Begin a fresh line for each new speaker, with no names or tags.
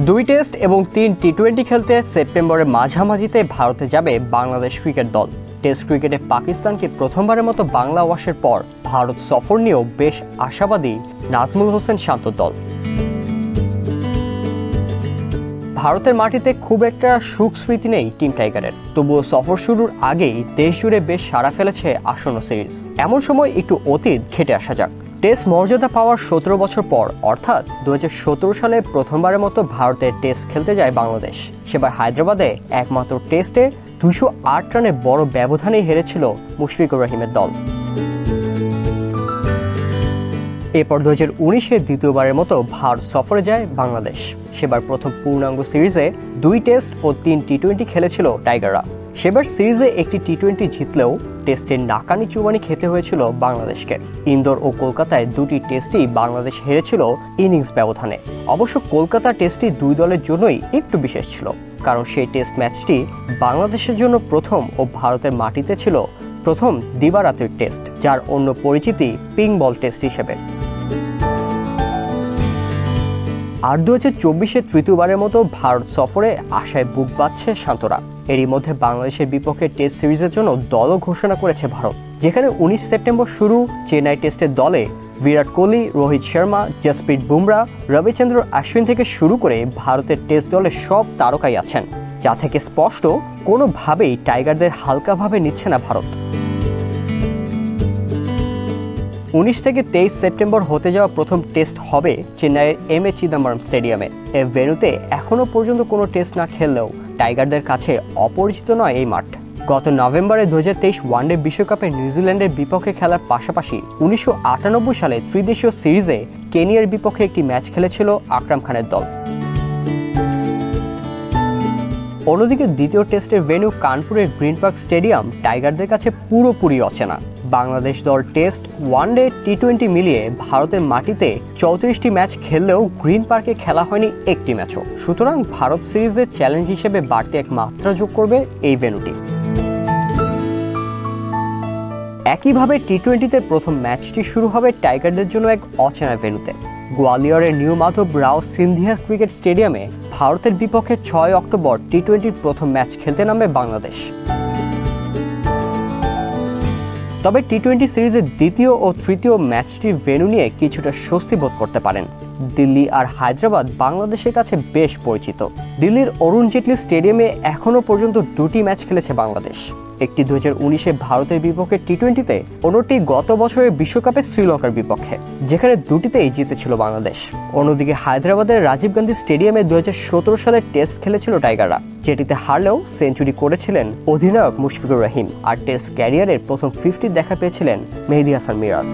2 test এবং 3 টি-20 খেলতে সেপ্টেম্বরের মাঝামাঝিতে ভারতে যাবে বাংলাদেশ ক্রিকেট দল। টেস্ট ক্রিকেটে পাকিস্তানকে প্রথমবারের মতো বাংলা ওয়াশের পর ভারত সফর নিয়েও বেশ আশাবাদী নাজমুল হোসেন শান্তর দল। ভারতের মাটিতে খুব একটা সুখ স্মৃতি নেই টিম টাইগারের, তবুও সফর শুরুর আগেই দেশ জুড়ে বেশ সাড়া ফেলেছে আসন্ন সিরিজ। এমন সময় একটু অতীত ঘেটে আসা যাক। টেস্ট মর্যাদা পাওয়ার 17 বছর পর অর্থাৎ 2017 সালে প্রথমবারের মতো ভারতে টেস্ট খেলতে যায় বাংলাদেশ। সেবার হায়দ্রাবাদে একমাত্র টেস্টে 208 রানের বড় ব্যবধানেই হেরেছিল মুশফিকুর রহিমের দল। এরপর 2019-এ দ্বিতীয়বারের মতো ভারত সফরে যায় বাংলাদেশ। সেবার প্রথম পূর্ণাঙ্গ সিরিজে 2 টেস্ট ও 3 টি-20 খেলেছিল টাইগাররা। সেবার সিরিজে একটি টি-20 জিতলেও টেস্টে নাকানি চুবানি খেতে হয়েছিল বাংলাদেশকে। ইন্দোর ও কলকাতায় 2টি টেস্টই বাংলাদেশ হেরেছিল ইনিংস ব্যবধানে। অবশ্য কলকাতা টেস্টটি দুই দলের জন্যই একটু বিশেষ ছিল, কারণ সেই টেস্ট ম্যাচটি বাংলাদেশের জন্য প্রথম ও ভারতের মাটিতে ছিল প্রথম দিবারাত্রির টেস্ট, যার অন্য পরিচিতি পিঙ্ক বল টেস্ট হিসেবে। আর 2024-এ তৃতীয়বারের মতো ভারত সফরে আশায় বুক বাঁধছে শান্তরা। এরই মধ্যে বাংলাদেশের বিপক্ষে টেস্ট সিরিজের জন্য দলও ঘোষণা করেছে ভারত, যেখানে 19 সেপ্টেম্বর শুরু চেন্নাই টেস্টের দলে বিরাট কোহলি, রোহিত শর্মা, জসপ্রীত বুমরা, রবিচন্দ্র অশ্বিন থেকে শুরু করে ভারতের টেস্ট দলে সব তারকাই আছেন, যা থেকে স্পষ্ট কোনোভাবেই টাইগারদের হালকাভাবে নিচ্ছে না ভারত। 19 থেকে 23 সেপ্টেম্বর হতে যাওয়া প্রথম টেস্ট হবে চেন্নাইয়ের এম এ চিদাম্বরম স্টেডিয়ামে। এই ভেন্যুতে এখনও পর্যন্ত কোনো টেস্ট না খেললেও টাইগারদের কাছে অপরিচিত নয় এই মাঠ। গত নভেম্বরে 2023 ওয়ানডে বিশ্বকাপে নিউজিল্যান্ডের বিপক্ষে খেলার পাশাপাশি 1998 সালে ত্রিদেশীয় সিরিজে কেনিয়ার বিপক্ষে একটি ম্যাচ খেলেছিল আকরাম খানের দল। অন্যদিকে দ্বিতীয় টেস্টের ভেন্যু কানপুরের গ্রিন পার্ক স্টেডিয়াম টাইগারদের কাছে পুরোপুরি অচেনা। বাংলাদেশ দল টেস্ট, ওয়ানডে, টি-20 মিলিয়ে ভারতের মাটিতে 34টি ম্যাচ খেললেও গ্রিন পার্কে খেলা হয়নি একটি ম্যাচও। সুতরাং ভারত সিরিজের চ্যালেঞ্জ হিসেবে বাড়তি এক মাত্রা যোগ করবে এই ভেন্যুটি। একইভাবে টি-20-তে প্রথম ম্যাচটি শুরু হবে টাইগারদের জন্য এক অচেনা ভেন্যুতে। গোয়ালিয়রের নিউ মাধব রাও সিন্ধিয়া ক্রিকেট স্টেডিয়ামে ভারতের বিপক্ষে 6 অক্টোবর টি-20-র প্রথম ম্যাচ খেলতে নামবে বাংলাদেশ। তবে টি-20 সিরিজের দ্বিতীয় ও তৃতীয় ম্যাচটি ভেন্যু নিয়ে কিছুটা স্বস্তি বোধ করতে পারেন। দিল্লি আর হায়দ্রাবাদ বাংলাদেশের কাছে বেশ পরিচিত। দিল্লির অরুণ জেটলি স্টেডিয়ামে এখনও পর্যন্ত 2টি ম্যাচ খেলেছে বাংলাদেশ। একটি 2019-এ ভারতের বিপক্ষে টি-20-তে, অন্যটি গত বছরের বিশ্বকাপে শ্রীলঙ্কার বিপক্ষে, যেখানে 2টিতেই জিতেছিল বাংলাদেশ। অন্যদিকে হায়দ্রাবাদের রাজীব গান্ধী স্টেডিয়ামে 2017 সালে টেস্ট খেলেছিল টাইগাররা, যেটিতে হারলেও সেঞ্চুরি করেছিলেন অধিনায়ক মুশফিকুর রহিম। আর টেস্ট ক্যারিয়ারের প্রথম 50 দেখা পেয়েছিলেন মেহেদী হাসান মিরাজ।